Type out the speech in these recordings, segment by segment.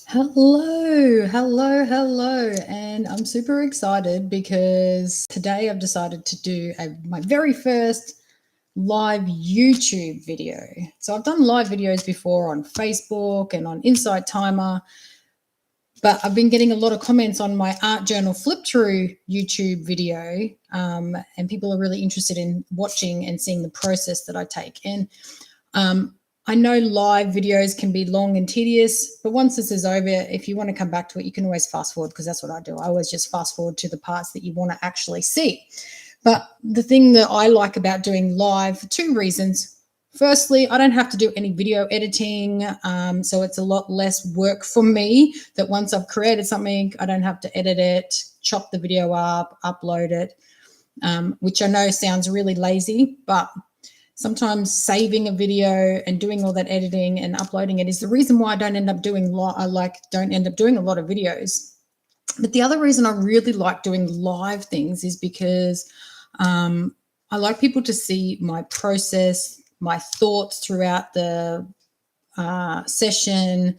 Hello, and I'm super excited because today I've decided to do my very first live YouTube video. So I've done live videos before on Facebook and on Insight Timer, but I've been getting a lot of comments on my art journal flip through YouTube video, and people are really interested in watching and seeing the process that I take. And I know live videos can be long and tedious, but once this is over, if you want to come back to it, you can always fast forward, because that's what I do. I always just fast forward to the parts that you want to actually see. But the thing that I like about doing live, for two reasons. Firstly, I don't have to do any video editing, so it's a lot less work for me. That once I've created something, I don't have to edit it, chop the video up, upload it, which I know sounds really lazy, but sometimes saving a video and doing all that editing and uploading it is the reason why I don't end up doing a lot of videos. But the other reason I really like doing live things is because I like people to see my process, my thoughts throughout the session.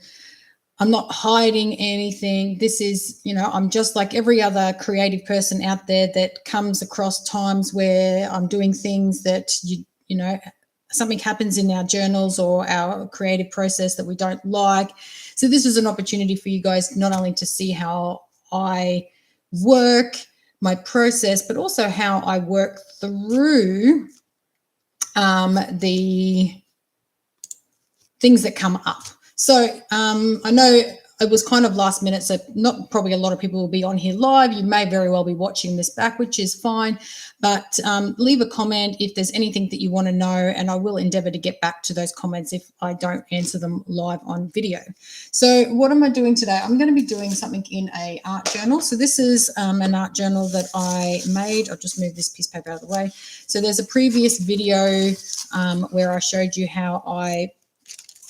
I'm not hiding anything. This is, I'm just like every other creative person out there that comes across times where I'm doing things that something happens in our journals or our creative process that we don't like. So this is an opportunity for you guys not only to see how I work, my process, but also how I work through the things that come up. So I know it was kind of last minute, so not probably a lot of people will be on here live. You may very well be watching this back, which is fine. But leave a comment if there's anything that you want to know, and I will endeavour to get back to those comments if I don't answer them live on video. So what am I doing today? I'm going to be doing something in a art journal. So this is an art journal that I made. I'll just move this piece of paper out of the way. So there's a previous video where I showed you how I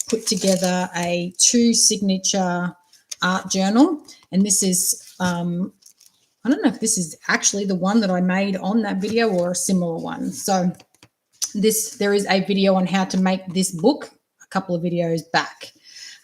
put together a 2 signature art journal, and this is I don't know if this is actually the one that I made on that video or a similar one. So there is a video on how to make this book a couple of videos back.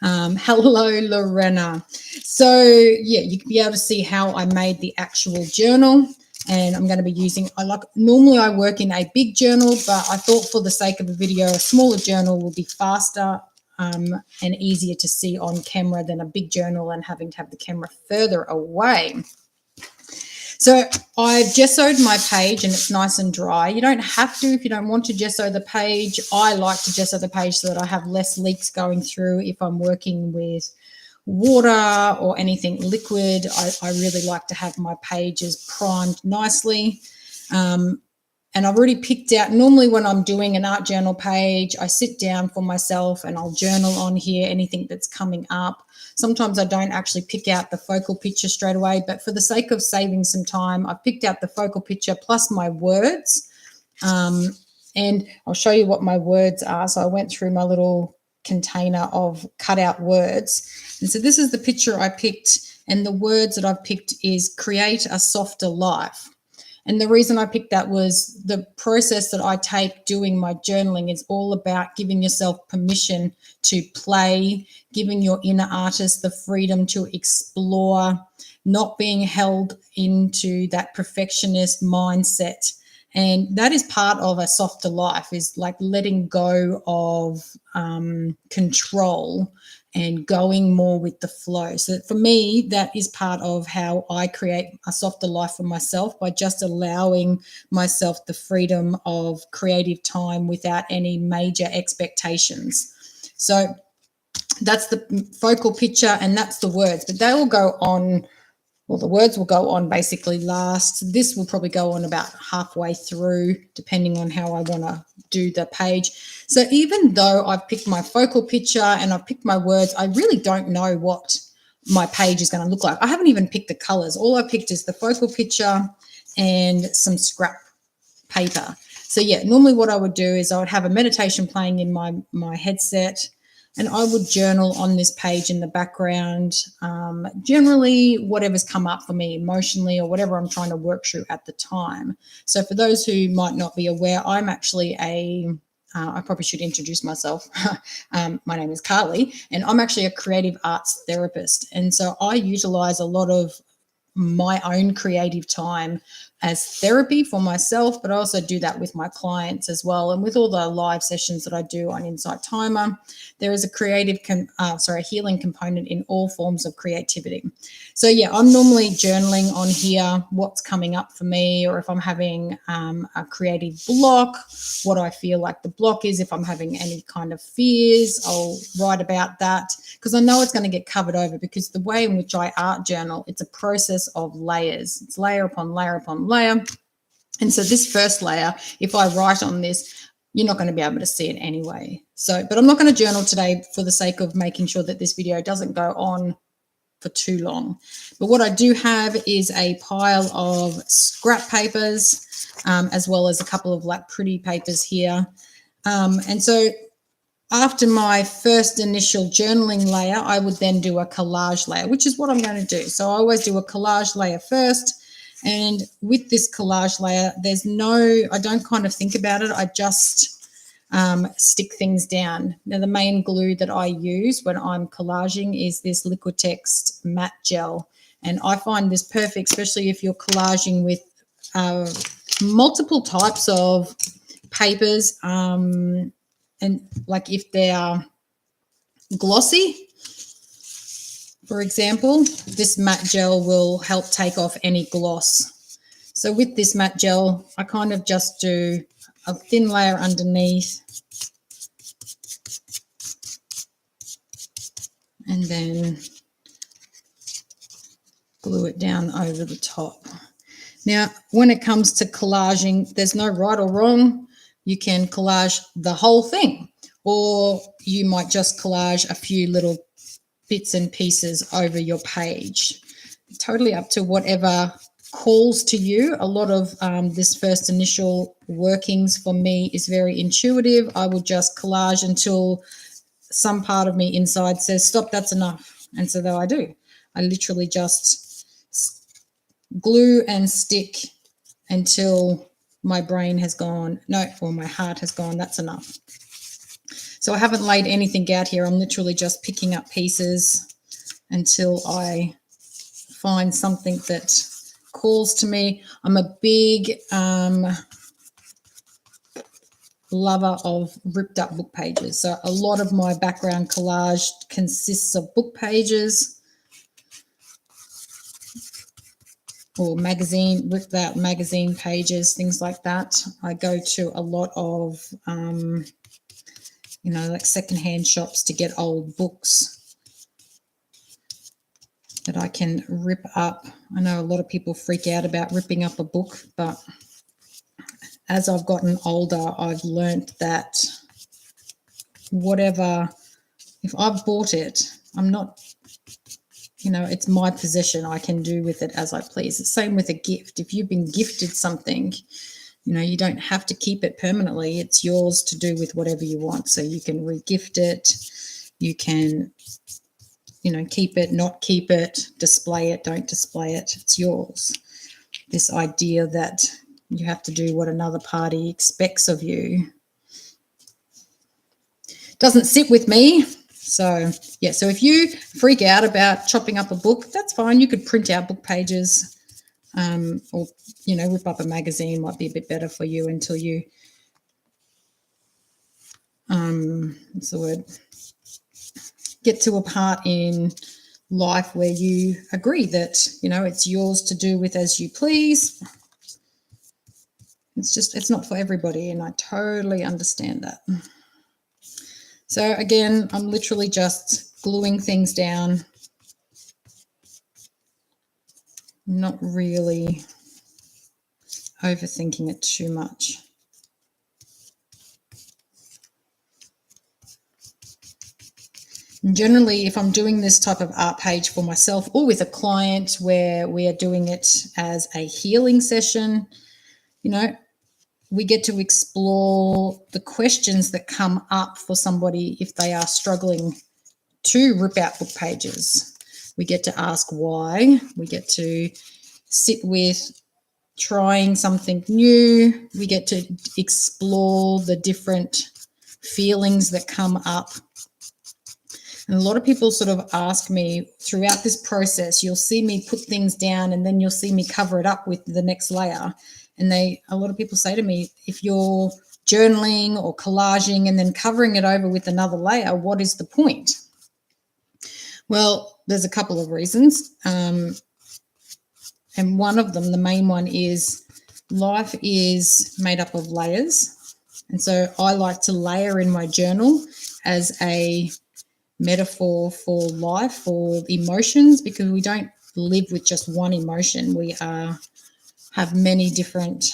Hello, Lorena. So yeah, you can be able to see how I made the actual journal. And I'm going to be using, normally I work in a big journal, but I thought for the sake of a video, a smaller journal will be faster and easier to see on camera than a big journal and having to have the camera further away. So I've gessoed my page and it's nice and dry. You don't have to if you don't want to gesso the page. I like to gesso the page so that I have less leaks going through if I'm working with water or anything liquid. I really like to have my pages primed nicely. And I've already picked out, normally when I'm doing an art journal page, I sit down for myself and I'll journal on here anything that's coming up. Sometimes I don't actually pick out the focal picture straight away, but for the sake of saving some time, I've picked out the focal picture plus my words. And I'll show you what my words are. So I went through my little container of cut out words. And so this is the picture I picked, and the words that I've picked is create a softer life. And the reason I picked that was the process that I take doing my journaling is all about giving yourself permission to play, giving your inner artist the freedom to explore, not being held into that perfectionist mindset. And that is part of a softer life, is like letting go of control and going more with the flow. So for me, that is part of how I create a softer life for myself, by just allowing myself the freedom of creative time without any major expectations. So that's the focal picture and that's the words, but they will go on. Well, the words will go on basically last. This will probably go on about halfway through, depending on how I want to do the page. So even though I've picked my focal picture and I've picked my words, I really don't know what my page is going to look like. I haven't even picked the colors. All I picked is the focal picture and some scrap paper. So yeah, normally what I would do is I would have a meditation playing in my headset, and I would journal on this page in the background, generally whatever's come up for me emotionally or whatever I'm trying to work through at the time. So for those who might not be aware, I'm actually a I probably should introduce myself. My name is Carly, and I'm actually a creative arts therapist. And so I utilize a lot of my own creative time as therapy for myself, but I also do that with my clients as well. And with all the live sessions that I do on Insight Timer, there is a healing component in all forms of creativity. So yeah, I'm normally journaling on here what's coming up for me, or if I'm having a creative block, what I feel like the block is. If I'm having any kind of fears, I'll write about that, because I know it's going to get covered over, because the way in which I art journal, it's a process of layers. It's layer upon layer upon layer. And so this first layer, if I write on this, you're not going to be able to see it anyway. So, but I'm not going to journal today for the sake of making sure that this video doesn't go on for too long. But what I do have is a pile of scrap papers, as well as a couple of like pretty papers here. And so after my first initial journaling layer, I would then do a collage layer, which is what I'm going to do. So I always do a collage layer first. And with this collage layer, I don't kind of think about it. I just stick things down. Now, the main glue that I use when I'm collaging is this Liquitex matte gel. And I find this perfect, especially if you're collaging with multiple types of papers. And like if they are glossy, for example, this matte gel will help take off any gloss. So with this matte gel, I kind of just do a thin layer underneath, and then glue it down over the top. Now, when it comes to collaging, there's no right or wrong. You can collage the whole thing, or you might just collage a few little bits and pieces over your page. Totally up to whatever calls to you. A lot of this first initial workings for me is very intuitive. I will just collage until some part of me inside says, stop, that's enough. And so though I do. I literally just glue and stick until my brain has gone, no, or my heart has gone, that's enough. So I haven't laid anything out here. I'm literally just picking up pieces until I find something that calls to me. I'm a big lover of ripped up book pages. So a lot of my background collage consists of book pages or ripped out magazine pages, things like that. I go to a lot of like secondhand shops to get old books that I can rip up. I know a lot of people freak out about ripping up a book, but as I've gotten older, I've learned that if I've bought it, I'm not, it's my possession. I can do with it as I please. The same with a gift. If you've been gifted something, you don't have to keep it permanently. It's yours to do with whatever you want. So you can re-gift it. You can, keep it, not keep it, display it, don't display it. It's yours. This idea that you have to do what another party expects of you doesn't sit with me. So, yeah, so if you freak out about chopping up a book, that's fine. You could print out book pages. Or, rip up a magazine might be a bit better for you until you, what's the word, get to a part in life where you agree that, it's yours to do with as you please. It's not for everybody, and I totally understand that. So again, I'm literally just gluing things down. Not really overthinking it too much. And generally, if I'm doing this type of art page for myself or with a client where we are doing it as a healing session, we get to explore the questions that come up for somebody if they are struggling to rip out book pages. We get to ask why. We get to sit with trying something new. We get to explore the different feelings that come up. And a lot of people sort of ask me throughout this process, you'll see me put things down and then you'll see me cover it up with the next layer. And a lot of people say to me, if you're journaling or collaging and then covering it over with another layer, what is the point? Well, there's a couple of reasons. And one of them, the main one, is life is made up of layers. And so I like to layer in my journal as a metaphor for life, for emotions, because we don't live with just one emotion. We have many different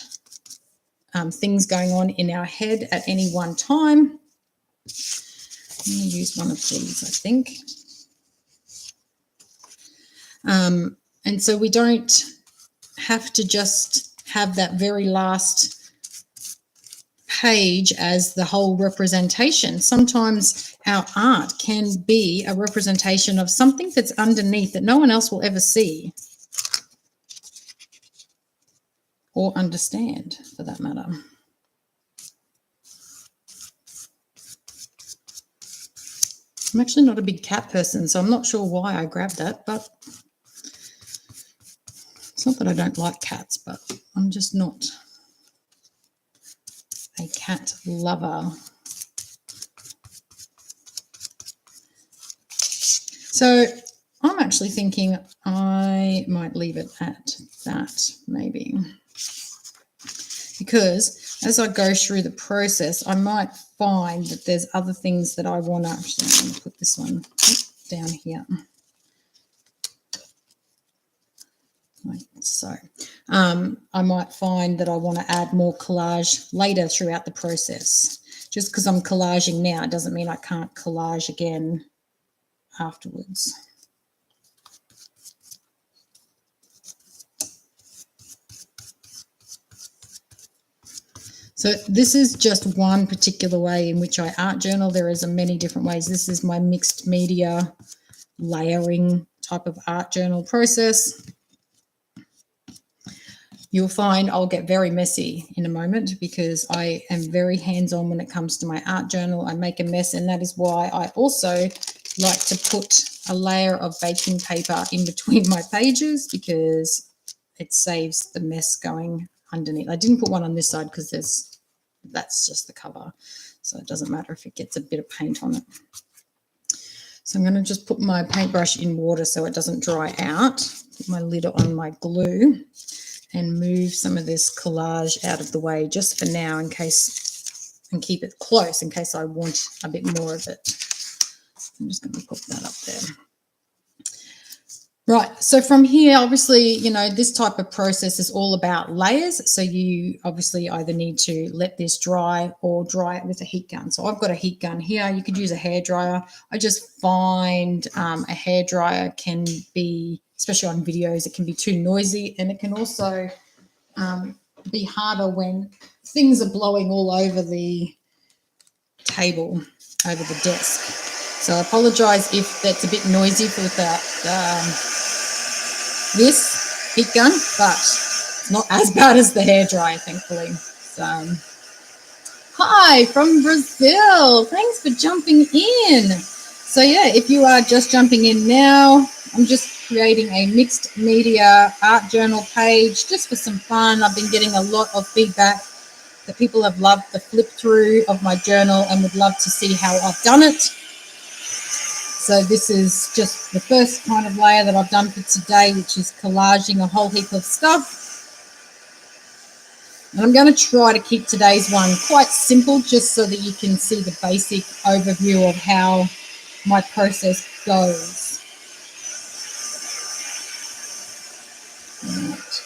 things going on in our head at any one time. I'm going to use one of these, I think. And so we don't have to just have that very last page as the whole representation. Sometimes our art can be a representation of something that's underneath that no one else will ever see or understand, for that matter. I'm actually not a big cat person, so I'm not sure why I grabbed that, but it's not that I don't like cats, but I'm just not a cat lover. So I'm actually thinking I might leave it at that, maybe. Because as I go through the process, I might find that there's other things that I want to actually, I'm going to put this one down here. Like so. I might find that I want to add more collage later throughout the process. Just because I'm collaging now, it doesn't mean I can't collage again afterwards. So this is just one particular way in which I art journal. There is many different ways. This is my mixed media layering type of art journal process. You'll find I'll get very messy in a moment because I am very hands-on when it comes to my art journal. I make a mess, and that is why I also like to put a layer of baking paper in between my pages, because it saves the mess going underneath. I didn't put one on this side because that's just the cover, so it doesn't matter if it gets a bit of paint on it. So I'm going to just put my paintbrush in water so it doesn't dry out. Put my lid on my glue and move some of this collage out of the way just for now, in case, and keep it close in case I want a bit more of it. I'm just going to put that up there. Right, so from here, obviously, you know, this type of process is all about layers. So you obviously either need to let this dry or dry it with a heat gun. So I've got a heat gun here. You could use a hairdryer. I just find a hairdryer can be, especially on videos, it can be too noisy, and it can also be harder when things are blowing all over the table, over the desk. So I apologise if that's a bit noisy for this heat gun, but it's not as bad as the hairdryer, thankfully. So, hi from Brazil. Thanks for jumping in. So yeah, if you are just jumping in now, I'm just creating a mixed media art journal page just for some fun. I've been getting a lot of feedback that people have loved the flip through of my journal and would love to see how I've done it. So this is just the first kind of layer that I've done for today, which is collaging a whole heap of stuff. And I'm going to try to keep today's one quite simple, just so that you can see the basic overview of how my process goes. Right.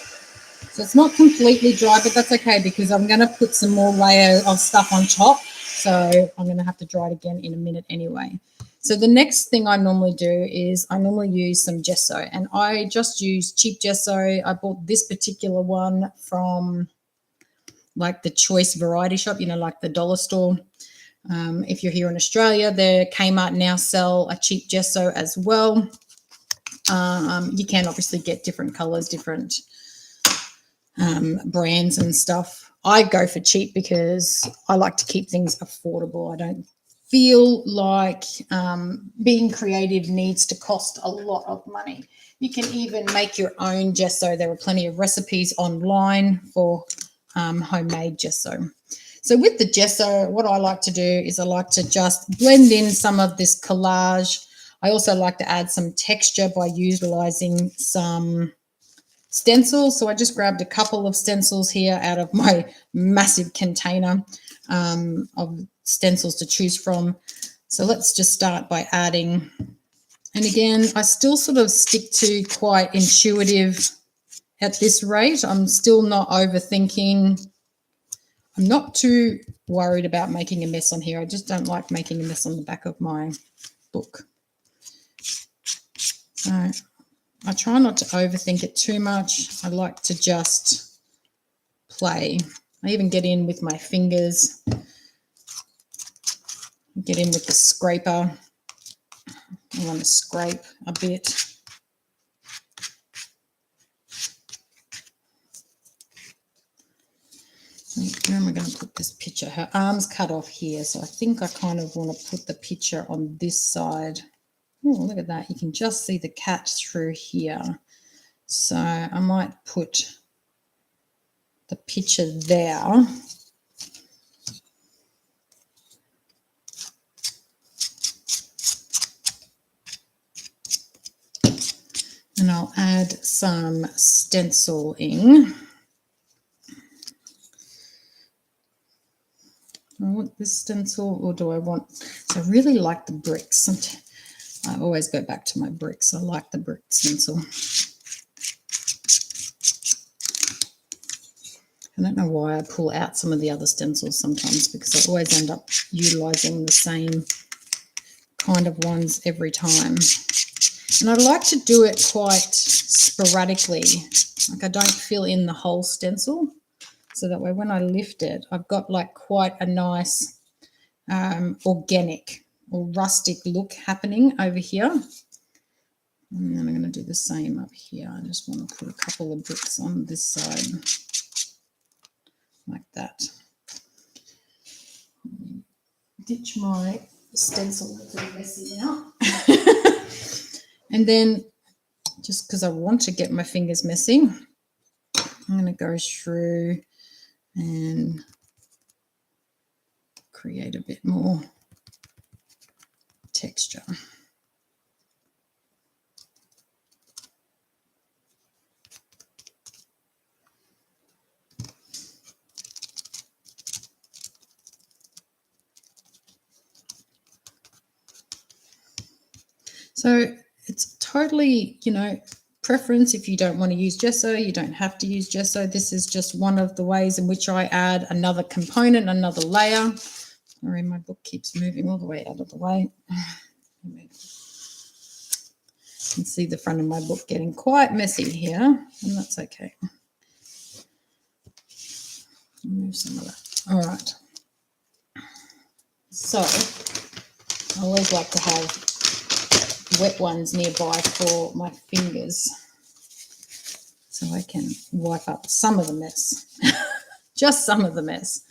So it's not completely dry, but that's okay because I'm going to put some more layer of stuff on top. So I'm going to have to dry it again in a minute anyway. So the next thing I normally do is I normally use some gesso, and I just use cheap gesso. I bought this particular one from like the Choice Variety Shop, you know, like the dollar store. If you're here in Australia, the Kmart now sell a cheap gesso as well. You can obviously get different colors, different brands and stuff. I go for cheap because I like to keep things affordable. I don't feel like being creative needs to cost a lot of money. You can even make your own gesso. There are plenty of recipes online for homemade gesso. So with the gesso, what I like to do is I like to just blend in some of this collage. I also like to add some texture by utilizing some stencils. So I just grabbed a couple of stencils here out of my massive container of stencils to choose from. So let's just start by adding. And again, I still sort of stick to quite intuitive at this rate. I'm still not overthinking. I'm not too worried about making a mess on here. I just don't like making a mess on the back of my book. So I try not to overthink it too much. I like to just play. I even get in with my fingers, get in with the scraper. I want to scrape a bit. Where am I going to put this picture? Her arm's cut off here, so I think I kind of want to put the picture on this side. Oh, look at that. You can just see the cat through here. So I might put the picture there. And I'll add some stenciling. I want this stencil, or do I want, so I really like the bricks. I always go back to my bricks. I like the brick stencil. I don't know why I pull out some of the other stencils sometimes, because I always end up utilizing the same kind of ones every time. And I like to do it quite sporadically. Like I don't fill in the whole stencil. So that way when I lift it, I've got like quite a nice organic or rustic look happening over here. And then I'm going to do the same up here. I just want to put a couple of bricks on this side like that. Ditch my stencil, that's a bit messy now. And then just because I want to get my fingers messy, I'm going to go through and create a bit more texture. So it's totally, preference. If you don't want to use gesso, you don't have to use gesso. This is just one of the ways in which I add another component, another layer. Sorry, my book keeps moving all the way out of the way. You can see the front of my book getting quite messy here, and that's okay. Remove some of that. All right. So I always like to have wet ones nearby for my fingers so I can wipe up some of the mess. Just some of the mess.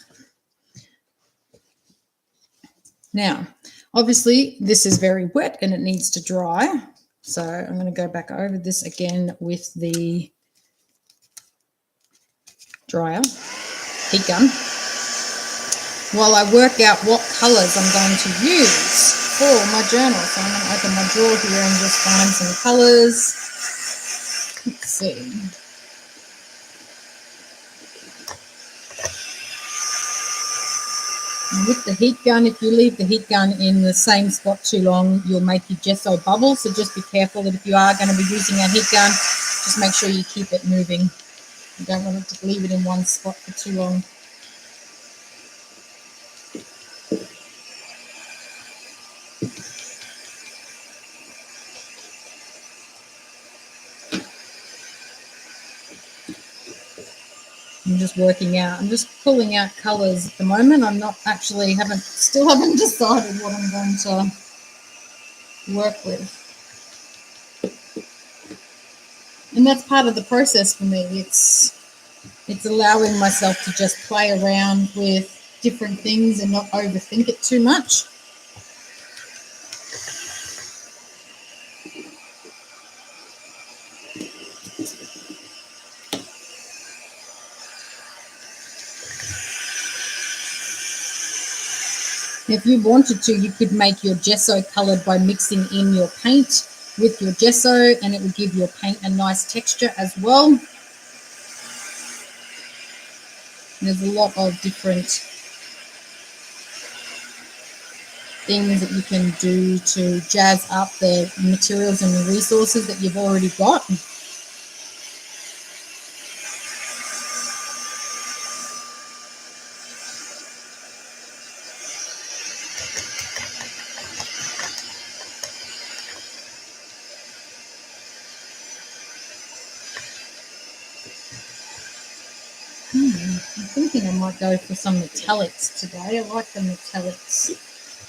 Now, obviously, this is very wet and it needs to dry. So I'm going to go back over this again with the dryer, heat gun, while I work out what colours I'm going to use for my journal. So I'm going to open my drawer here and just find some colours. Let's see. And with the heat gun, if you leave the heat gun in the same spot too long, you'll make your gesso bubble. So just be careful that if you are going to be using a heat gun, just make sure you keep it moving. You don't want to leave it in one spot for too long. I'm just working out. I'm just pulling out colours at the moment. I'm not actually still haven't decided what I'm going to work with. And that's part of the process for me. It's It's allowing myself to just play around with different things and not overthink it too much. If you wanted to, you could make your gesso coloured by mixing in your paint with your gesso, and it would give your paint a nice texture as well. And there's a lot of different things that you can do to jazz up the materials and the resources that you've already got. I'm thinking I might go for some metallics today. I like the metallics.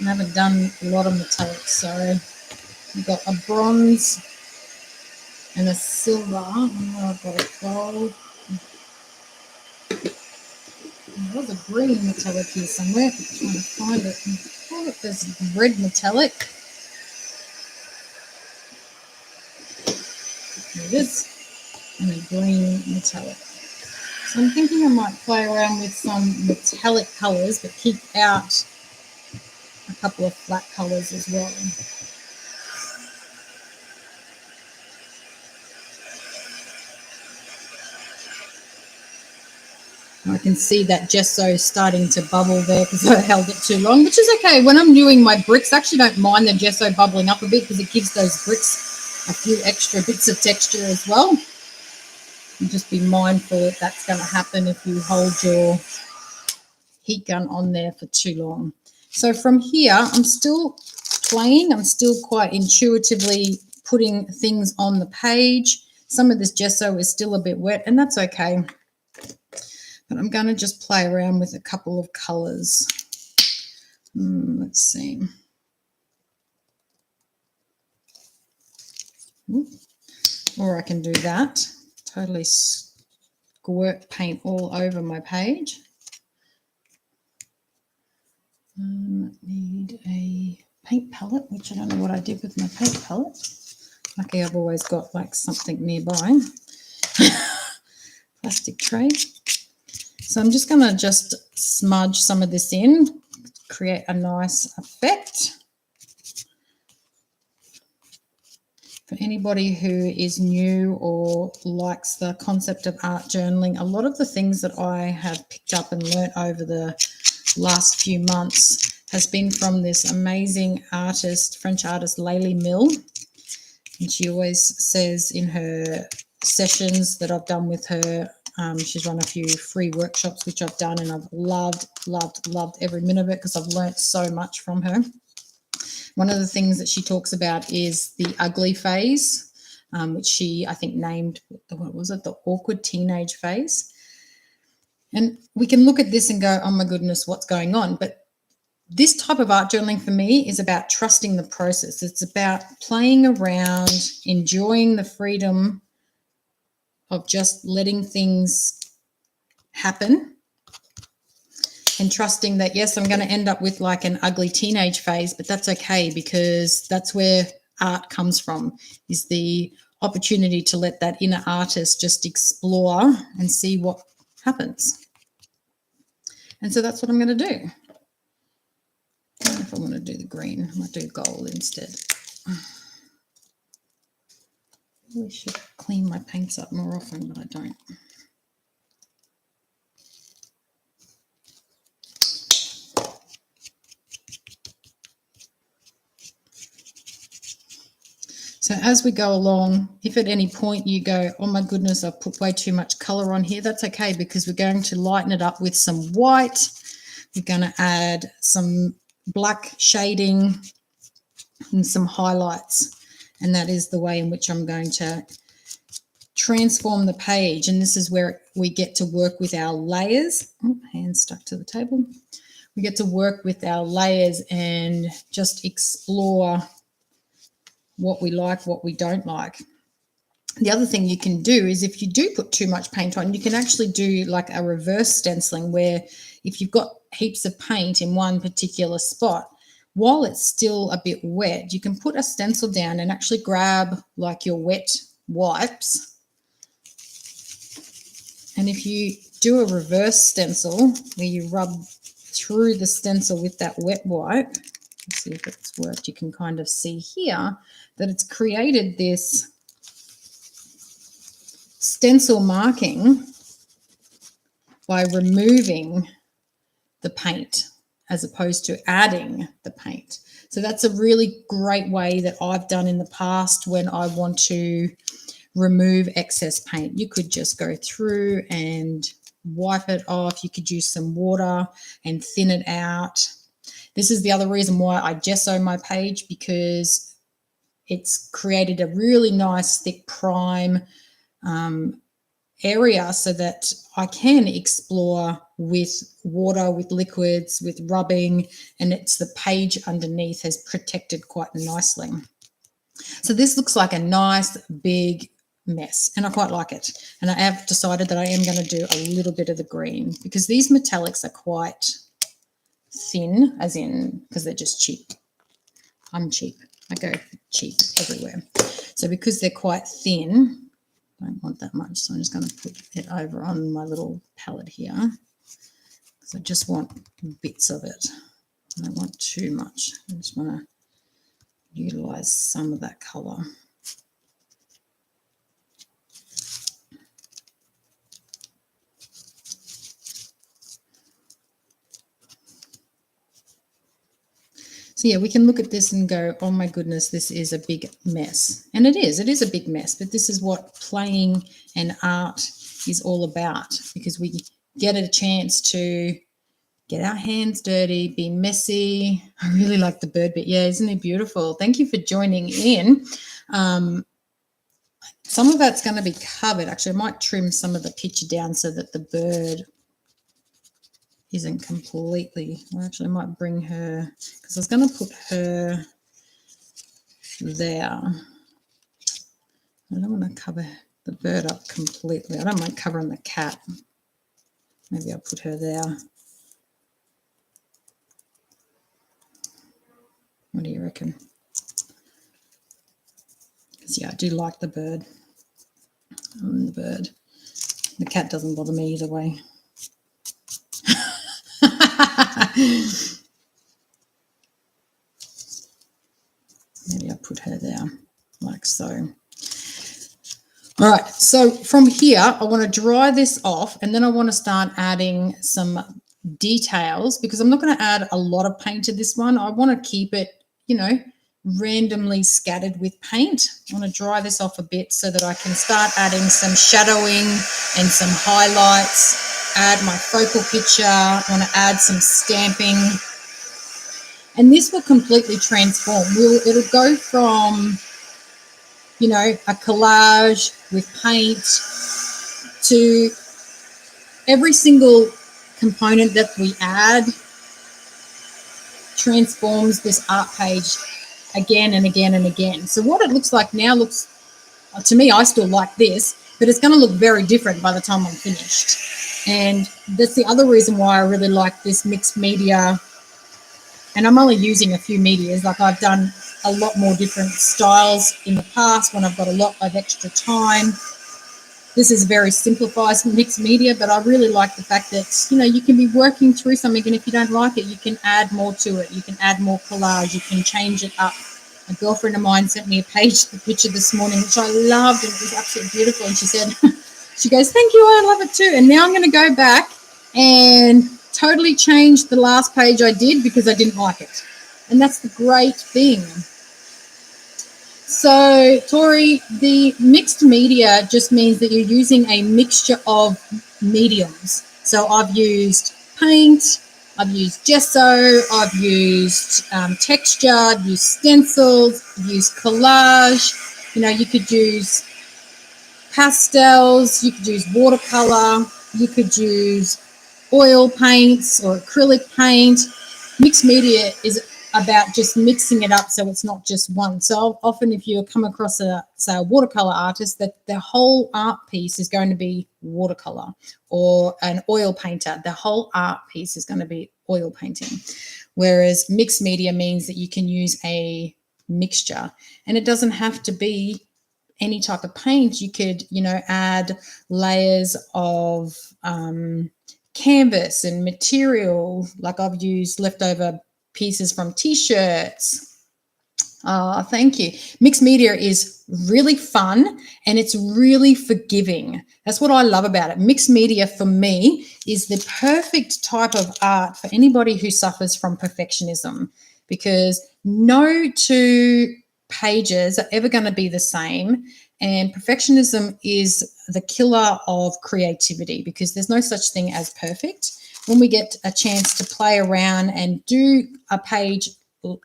I haven't done a lot of metallics, so we've got a bronze and a silver. I've got a gold. There's a green metallic here somewhere. I'm trying to find it. Oh, look, there's a red metallic. There it is. And a green metallic. So I'm thinking I might play around with some metallic colours, but keep out a couple of flat colours as well. I can see that gesso starting to bubble there because I held it too long, which is okay. When I'm doing my bricks, I actually don't mind the gesso bubbling up a bit because it gives those bricks a few extra bits of texture as well. And just be mindful that that's going to happen if you hold your heat gun on there for too long. So from here, I'm still playing. I'm still quite intuitively putting things on the page. Some of this gesso is still a bit wet, and that's okay. But I'm going to just play around with a couple of colours. Let's see. Or I can do that. Totally squirt paint all over my page. Need a paint palette, which I don't know what I did with my paint palette. Lucky I've always got like something nearby. Plastic tray. So I'm just going to just smudge some of this in, create a nice effect. For anybody who is new or likes the concept of art journaling, a lot of the things that I have picked up and learnt over the last few months has been from this amazing artist, French artist, Layli Mill. And she always says in her sessions that I've done with her, she's run a few free workshops, which I've done, and I've loved every minute of it because I've learnt so much from her. One of the things that she talks about is the ugly phase, which she, I think, named, what was it, the awkward teenage phase. And we can look at this and go, oh my goodness, what's going on? But this type of art journaling for me is about trusting the process. It's about playing around, enjoying the freedom of just letting things happen and trusting that, yes, I'm going to end up with like an ugly teenage phase, but that's okay because that's where art comes from, is the opportunity to let that inner artist just explore and see what happens. And so that's what I'm going to do. I don't know if I want to do the green. I might do gold instead. I really should clean my paints up more often, but I don't. So as we go along, if at any point you go, oh my goodness, I've put way too much color on here, that's okay because we're going to lighten it up with some white. We're going to add some black shading and some highlights. And that is the way in which I'm going to transform the page. And this is where we get to work with our layers. Oh, hand stuck to the table. We get to work with our layers and just explore what we like, what we don't like. the other thing you can do is if you do put too much paint on, you can actually do like a reverse stenciling where if you've got heaps of paint in one particular spot, while it's still a bit wet, you can put a stencil down and actually grab like your wet wipes. And if you do a reverse stencil where you rub through the stencil with that wet wipe, let's see if it's worked, you can kind of see here that it's created this stencil marking by removing the paint as opposed to adding the paint. So that's a really great way that I've done in the past when I want to remove excess paint. You could just go through and wipe it off. You could use some water and thin it out. This is the other reason why I gesso my page, because it's created a really nice thick prime area so that I can explore with water, with liquids, with rubbing, and it's the page underneath has protected quite nicely. So this looks like a nice big mess and I quite like it. And I have decided that I am going to do a little bit of the green because these metallics are quite thin, as in because they're just cheap. I'm cheap. I go cheap everywhere. So because they're quite thin, I don't want that much, so I'm just going to put it over on my little palette here because I just want bits of it. I don't want too much. I just want to utilize some of that colour. So yeah, we can look at this and go, oh my goodness, this is a big mess. And it is a big mess, but this is what playing and art is all about, because we get a chance to get our hands dirty, be messy. I really like the bird bit. Yeah, isn't it beautiful? Thank you for joining in. Some of that's going to be covered. Actually, I might trim some of the picture down so that the bird isn't completely, well, actually I might bring her, because I was going to put her there. I don't want to cover the bird up completely. I don't mind covering the cat. Maybe I'll put her there. What do you reckon? Because yeah, I do like the bird. The cat doesn't bother me either way. Maybe I'll put her there like so. All right, so from here, I want to dry this off and then I want to start adding some details because I'm not going to add a lot of paint to this one. I want to keep it, you know, randomly scattered with paint. I want to dry this off a bit so that I can start adding some shadowing and some highlights, add my focal picture. I want to add some stamping. And this will completely transform. It'll go from, you know, a collage with paint to every single component that we add transforms this art page again and again and again. So what it looks like now looks, to me, I still like this, but it's going to look very different by the time I'm finished. And that's the other reason why I really like this mixed media. And I'm only using a few medias. Like I've done a lot more different styles in the past when I've got a lot of extra time. This is very simplified mixed media, but I really like the fact that, you know, you can be working through something and if you don't like it, you can add more to it. You can add more collage. You can change it up. A girlfriend of mine sent me a picture this morning, which I loved, and it was absolutely beautiful. And she said, she goes, thank you, I love it too. And now I'm going to go back and totally change the last page I did because I didn't like it. And that's the great thing. So, Tori, the mixed media just means that you're using a mixture of mediums. So I've used paint, I've used gesso, I've used texture, I've used stencils, I've used collage. You know, you could use pastels, you could use watercolor, you could use oil paints or acrylic paint. Mixed media is about just mixing it up so it's not just one. So often if you come across say a watercolor artist, that their whole art piece is going to be watercolor, or an oil painter, the whole art piece is going to be oil painting. Whereas mixed media means that you can use a mixture, and it doesn't have to be any type of paint. You could, add layers of canvas and material, like I've used leftover pieces from t-shirts. Thank you. Mixed media is really fun and it's really forgiving. That's what I love about it. Mixed media for me is the perfect type of art for anybody who suffers from perfectionism, because no two pages are ever going to be the same, and perfectionism is the killer of creativity, because there's no such thing as perfect. When we get a chance to play around and do a page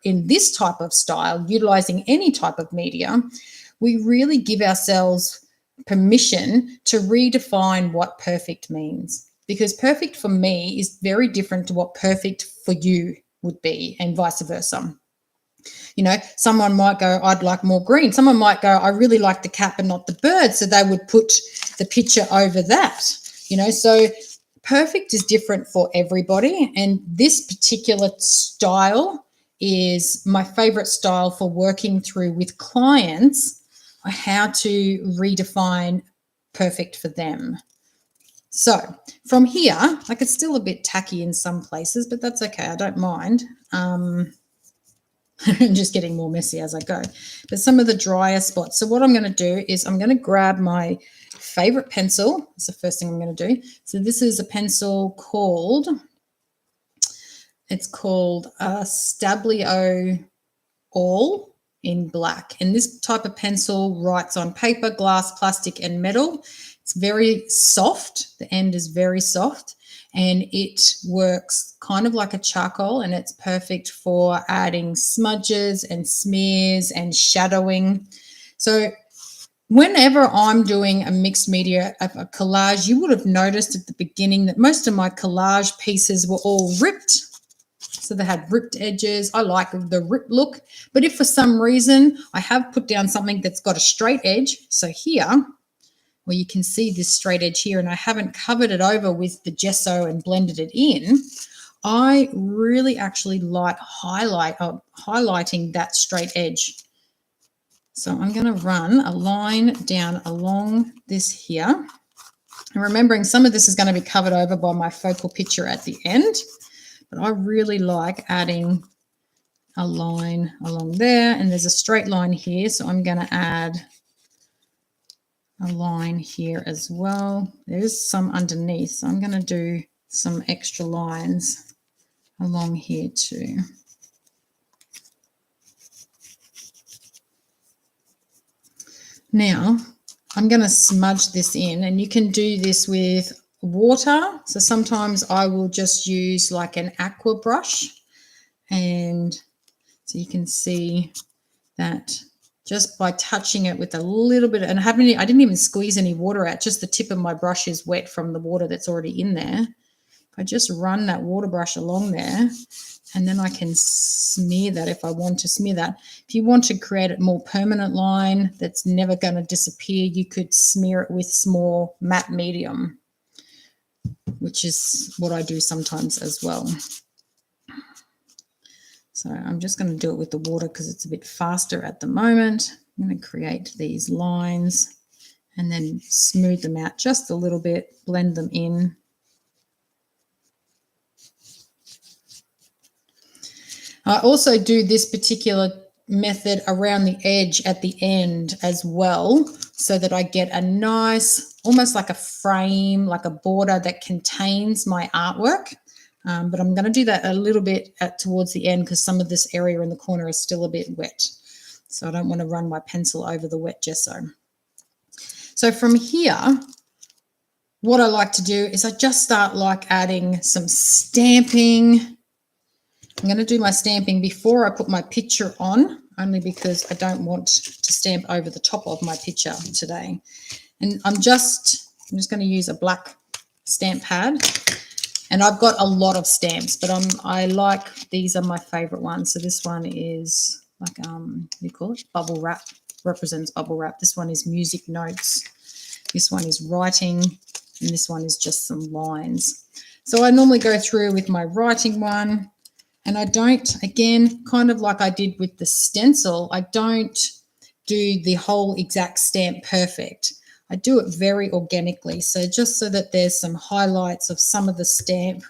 in this type of style, utilizing any type of media, we really give ourselves permission to redefine what perfect means, because perfect for me is very different to what perfect for you would be, and vice versa. Someone might go, I'd like more green. Someone might go, I really like the cat but not the bird. So they would put the picture over that, So perfect is different for everybody. And this particular style is my favorite style for working through with clients, how to redefine perfect for them. So from here, like, it's still a bit tacky in some places, but that's okay. I don't mind. I'm just getting more messy as I go. But some of the drier spots. So what I'm going to do is I'm going to grab my favorite pencil. That's the first thing I'm going to do. So this is a pencil called Stablio All in black. And this type of pencil writes on paper, glass, plastic, and metal. It's very soft. The end is very soft. And it works kind of like a charcoal, and it's perfect for adding smudges and smears and shadowing. So whenever I'm doing a mixed media, a collage, you would have noticed at the beginning that most of my collage pieces were all ripped. So they had ripped edges. I like the ripped look. But if for some reason I have put down something that's got a straight edge, so here, where you can see this straight edge here, and I haven't covered it over with the gesso and blended it in, I really actually like highlighting that straight edge. So I'm going to run a line down along this here. And remembering some of this is going to be covered over by my focal picture at the end, but I really like adding a line along there, and there's a straight line here, so I'm going to add a line here as well. There's some underneath, so I'm going to do some extra lines along here too. Now I'm going to smudge this in, and you can do this with water. So sometimes I will just use like an aqua brush, and so you can see that just by touching it with a little bit, and I didn't even squeeze any water out, just the tip of my brush is wet from the water that's already in there. If I just run that water brush along there, and then I can smear that if I want to smear that. If you want to create a more permanent line that's never going to disappear, you could smear it with small matte medium, which is what I do sometimes as well. So I'm just going to do it with the water because it's a bit faster at the moment. I'm going to create these lines and then smooth them out just a little bit, blend them in. I also do this particular method around the edge at the end as well, so that I get a nice, almost like a frame, like a border that contains my artwork. But I'm going to do that a little bit towards the end because some of this area in the corner is still a bit wet. So I don't want to run my pencil over the wet gesso. So from here, what I like to do is I just start like adding some stamping. I'm going to do my stamping before I put my picture on, only because I don't want to stamp over the top of my picture today. And I'm just going to use a black stamp pad. And I've got a lot of stamps, but I like, these are my favorite ones. So this one is like, what do you call it? Bubble wrap, represents bubble wrap. This one is music notes. This one is writing, and this one is just some lines. So I normally go through with my writing one, and I don't, again, kind of like I did with the stencil, I don't do the whole exact stamp perfect. I do it very organically. So just so that there's some highlights of some of the stamp.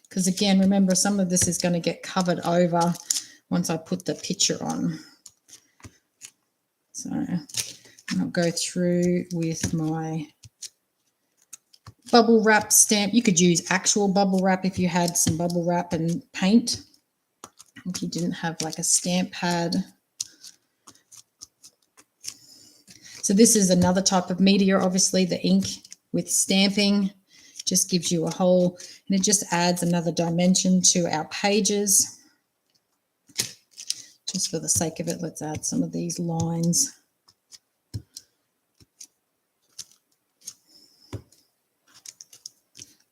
Because again, remember, some of this is going to get covered over once I put the picture on. So I'll go through with my bubble wrap stamp. You could use actual bubble wrap if you had some bubble wrap and paint. If you didn't have like a stamp pad. So this is another type of media, obviously, the ink with stamping. Just gives you a whole, and it just adds another dimension to our pages. Just for the sake of it, let's add some of these lines.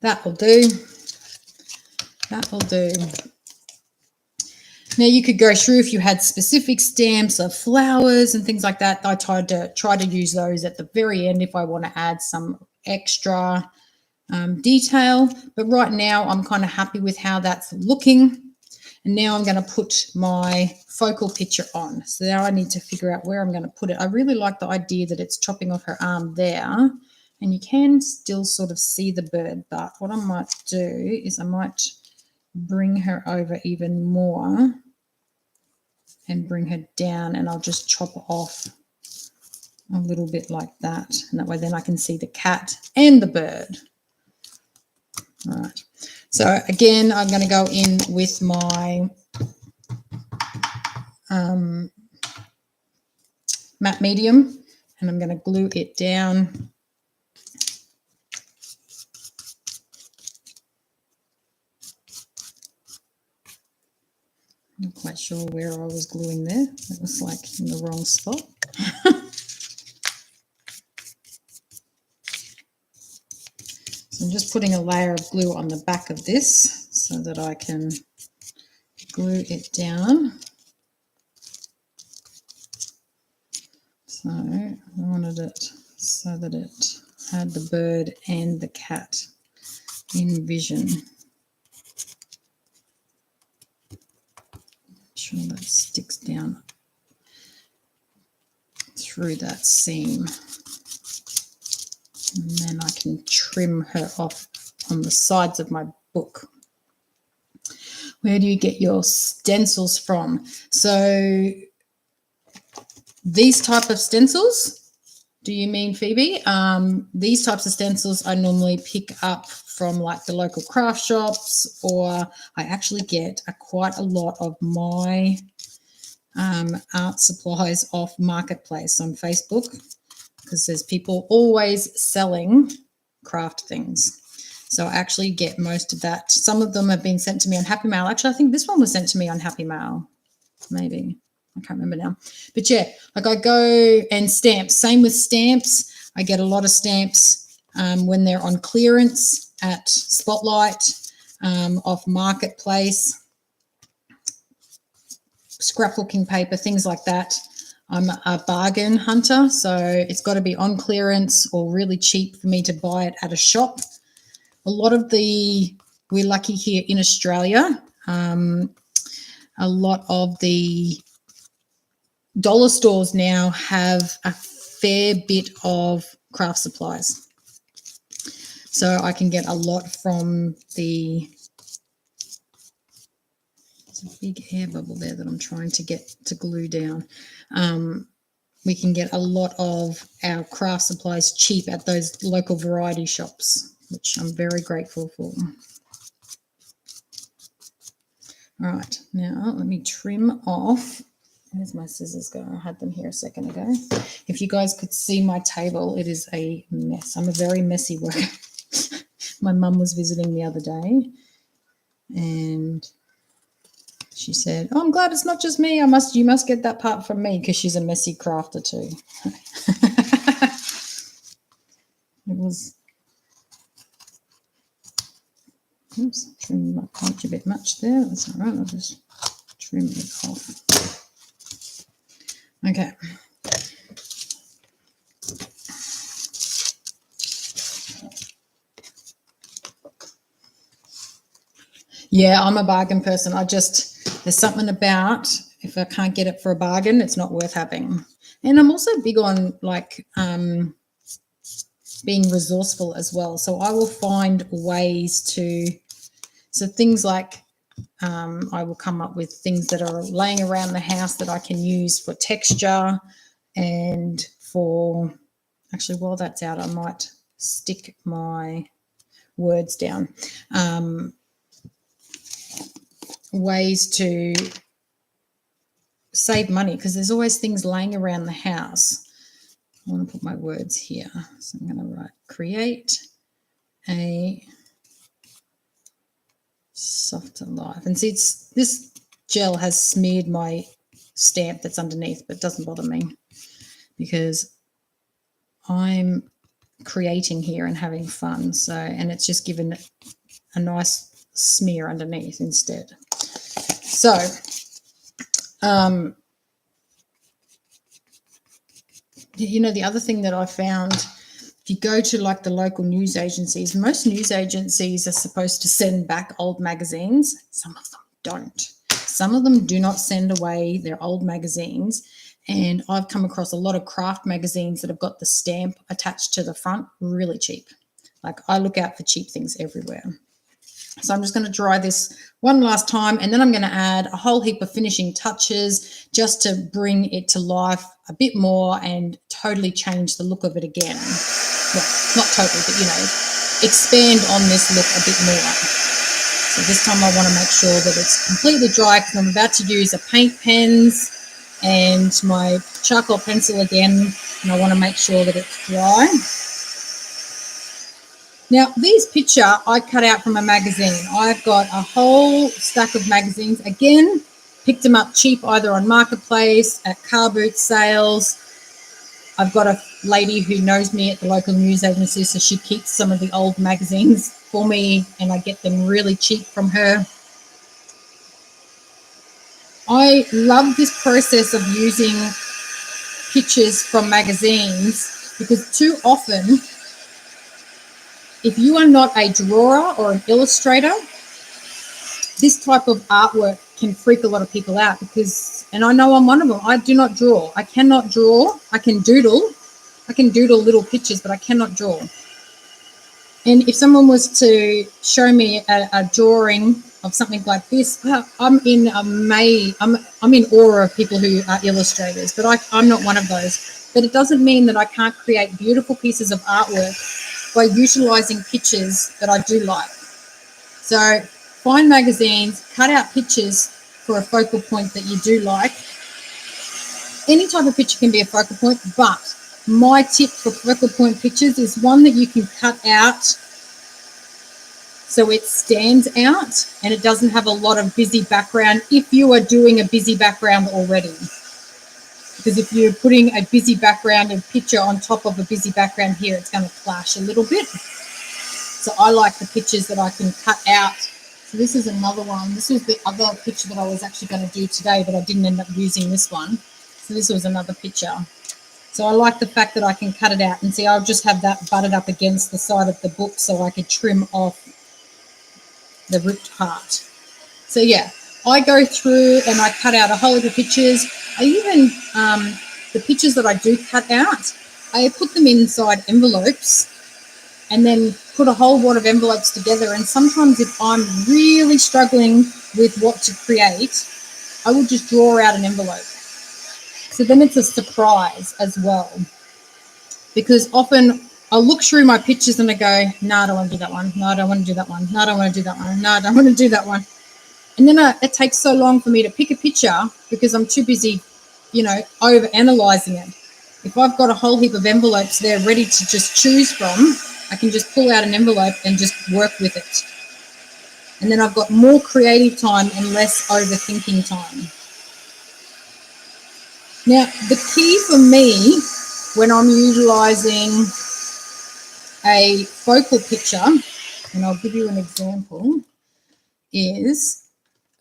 That will do. That will do. Now you could go through if you had specific stamps of flowers and things like that. I try to use those at the very end if I want to add some extra detail. But right now I'm kind of happy with how that's looking. And now I'm going to put my focal picture on. So now I need to figure out where I'm going to put it. I really like the idea that it's chopping off her arm there. And you can still sort of see the bird. But what I might do is I might bring her over even more and bring her down, and I'll just chop off a little bit like that. And that way then I can see the cat and the bird. All right. So again, I'm going to go in with my matte medium, and I'm going to glue it down. I'm not quite sure where I was gluing there. It was like in the wrong spot. So I'm just putting a layer of glue on the back of this so that I can glue it down. So I wanted it so that it had the bird and the cat in vision. Make sure that sticks down through that seam. And then I can trim her off on the sides of my book. Where do you get your stencils from? So these type of stencils, do you mean, Phoebe? These types of stencils I normally pick up from like the local craft shops, or I actually get quite a lot of my art supplies off Marketplace on Facebook, because there's people always selling craft things. So I actually get most of that. Some of them have been sent to me on Happy Mail. Actually, I think this one was sent to me on Happy Mail, maybe. I can't remember now. But yeah, like I go, and stamps. Same with stamps. I get a lot of stamps when they're on clearance at Spotlight, off Marketplace, scrapbooking paper, things like that. I'm a bargain hunter, so it's got to be on clearance or really cheap for me to buy it at a shop. A lot of we're lucky here in Australia, a lot of the dollar stores now have a fair bit of craft supplies. So I can get a lot from there's a big air bubble there that I'm trying to get to glue down. We can get a lot of our craft supplies cheap at those local variety shops, which I'm very grateful for. All right, now let me trim off. Where's my scissors go? I had them here a second ago. If you guys could see my table, it is a mess. I'm a very messy worker. My mum was visiting the other day, and she said, "Oh, I'm glad it's not just me. You must get that part from me," because she's a messy crafter too. Oops, trim my punch a bit much there. That's all right. I'll just trim it off. Okay. Yeah, I'm a bargain person. There's something about if I can't get it for a bargain, it's not worth having. And I'm also big on like being resourceful as well. So I will find ways to, so things like I will come up with things that are laying around the house that I can use for texture and for, actually while that's out, I might stick my words down. Ways to save money, because there's always things laying around the house. I want to put my words here. So I'm going to write create a softer life. And see, this gel has smeared my stamp that's underneath, but it doesn't bother me because I'm creating here and having fun. So, and it's just given a nice smear underneath instead. So, you know, the other thing that I found, if you go to like the local news agencies, most news agencies are supposed to send back old magazines. Some of them don't. Some of them do not send away their old magazines. And I've come across a lot of craft magazines that have got the stamp attached to the front, really cheap. Like I look out for cheap things everywhere. So I'm just going to dry this one last time, and then I'm going to add a whole heap of finishing touches just to bring it to life a bit more and totally change the look of it again. Well, not totally, but, you know, expand on this look a bit more. So this time I want to make sure that it's completely dry, because I'm about to use a paint pens and my charcoal pencil again, and I want to make sure that it's dry. Now, these picture I cut out from a magazine. I've got a whole stack of magazines. Again, picked them up cheap, either on Marketplace, at car boot sales. I've got a lady who knows me at the local news agency, so she keeps some of the old magazines for me, and I get them really cheap from her. I love this process of using pictures from magazines, because too often, if you are not a drawer or an illustrator, this type of artwork can freak a lot of people out, because, and I know I'm one of them, I do not draw. I cannot draw. I can doodle. I can doodle little pictures, but I cannot draw. And if someone was to show me a drawing of something like this, I'm in I'm in awe of people who are illustrators, but I'm not one of those. But it doesn't mean that I can't create beautiful pieces of artwork by utilizing pictures that I do like. So find magazines, cut out pictures for a focal point that you do like. Any type of picture can be a focal point, but my tip for focal point pictures is one that you can cut out so it stands out and it doesn't have a lot of busy background if you are doing a busy background already. Because if you're putting a busy background and picture on top of a busy background here, it's going to clash a little bit. So I like the pictures that I can cut out. So this is another one. This was the other picture that I was actually going to do today, but I didn't end up using this one. So this was another picture. So I like the fact that I can cut it out, and see, I'll just have that butted up against the side of the book so I could trim off the ripped part. So yeah, I go through and I cut out a whole lot of pictures. I even, the pictures that I do cut out, I put them inside envelopes and then put a whole lot of envelopes together. And sometimes if I'm really struggling with what to create, I will just draw out an envelope. So then it's a surprise as well. Because often I'll look through my pictures and I go, no, I don't want to do that one. No, I don't want to do that one. No, I don't want to do that one. No, I don't want to do that one. And then it takes so long for me to pick a picture because I'm too busy, you know, over analyzing it. If I've got a whole heap of envelopes there ready to just choose from, I can just pull out an envelope and just work with it. And then I've got more creative time and less overthinking time. Now, the key for me when I'm utilizing a focal picture and I'll give you an example, is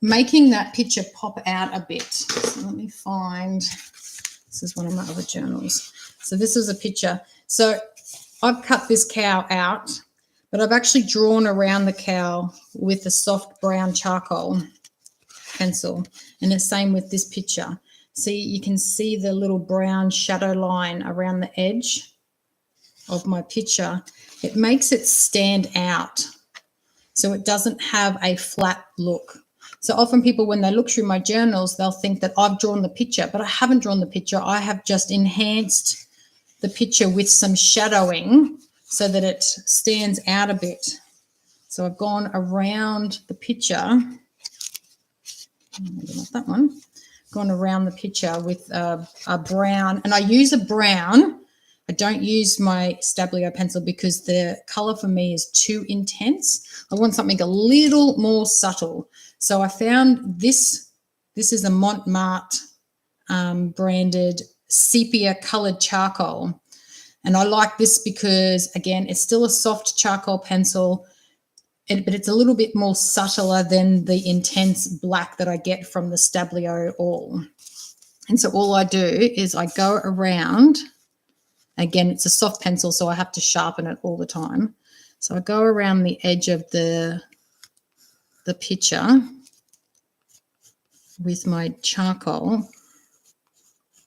making that picture pop out a bit. So let me find, this is one of my other journals. So this is a picture. So I've cut this cow out, but I've actually drawn around the cow with a soft brown charcoal pencil, and the same with this picture. See, you can see the little brown shadow line around the edge of my picture. It makes it stand out, so it doesn't have a flat look. So often people, when they look through my journals, they'll think that I've drawn the picture, but I haven't drawn the picture. I have just enhanced the picture with some shadowing so that it stands out a bit. So I've gone around the picture, maybe not that one, gone around the picture with a brown, and I use a brown. I don't use my Stabilo pencil because the color for me is too intense. I want something a little more subtle. So I found this is a Montmartre branded sepia colored charcoal. And I like this because, again, it's still a soft charcoal pencil, but it's a little bit more subtler than the intense black that I get from the Stabilo All. And so all I do is I go around. Again, it's a soft pencil, so I have to sharpen it all the time. So I go around the edge of the picture with my charcoal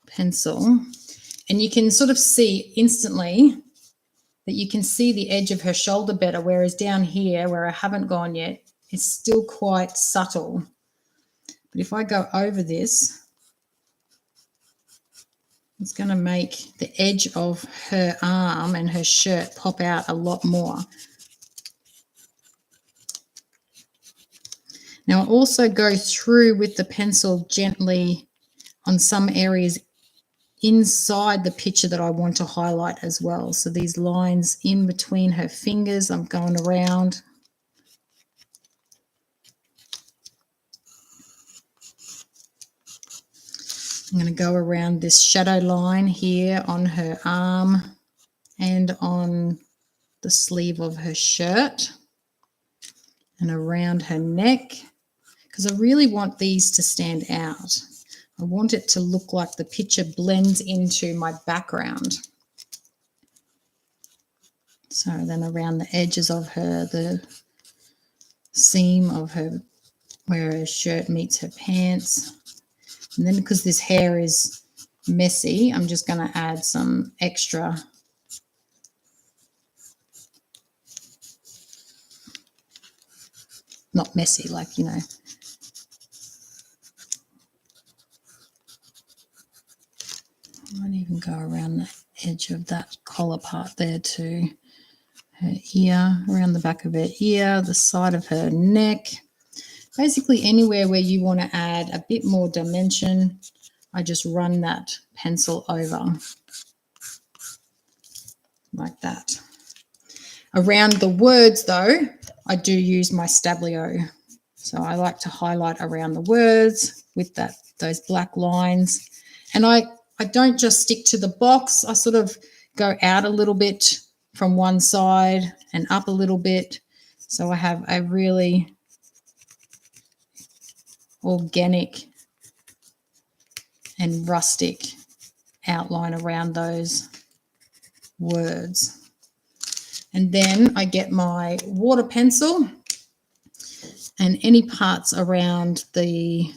pencil, and you can sort of see instantly that you can see the edge of her shoulder better, whereas down here where I haven't gone yet, it's still quite subtle. But if I go over this, it's going to make the edge of her arm and her shirt pop out a lot more. Now I also go through with the pencil gently on some areas inside the picture that I want to highlight as well. So these lines in between her fingers, I'm going around. I'm going to go around this shadow line here on her arm and on the sleeve of her shirt and around her neck, because I really want these to stand out. I want it to look like the picture blends into my background. So then around the edges of her, the seam of her, where her shirt meets her pants. And then because this hair is messy, I'm just going to add some extra not messy, like, you know. I might even go around the edge of that collar part there too. Her ear, around the back of her ear, the side of her neck. Basically anywhere where you want to add a bit more dimension, I just run that pencil over like that. Around the words though, I do use my Stabilo. So I like to highlight around the words with those black lines. And I don't just stick to the box. I sort of go out a little bit from one side and up a little bit. So I have a really organic and rustic outline around those words. And then I get my water pencil, and any parts around the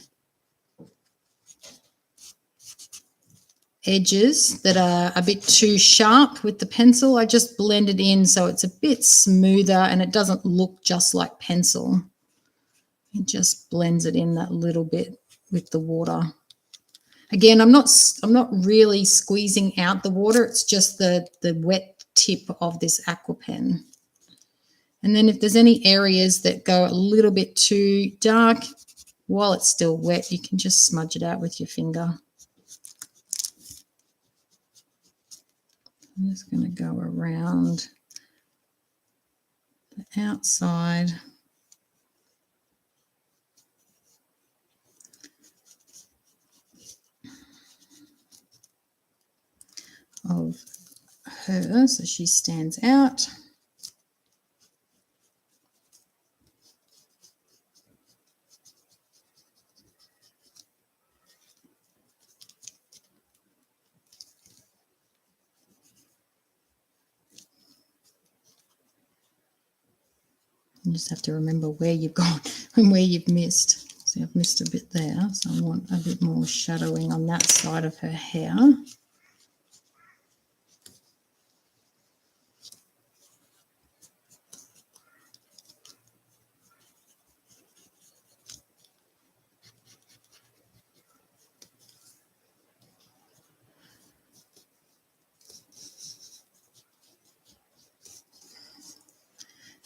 edges that are a bit too sharp with the pencil, I just blend it in so it's a bit smoother and it doesn't look just like pencil. It just blends it in that little bit with the water. Again, I'm not really squeezing out the water. It's just the wet tip of this aqua pen. And then if there's any areas that go a little bit too dark, while it's still wet, you can just smudge it out with your finger. I'm just going to go around the outside of her so she stands out. You just have to remember where you've gone and where you've missed. See, I've missed a bit there, so I want a bit more shadowing on that side of her hair.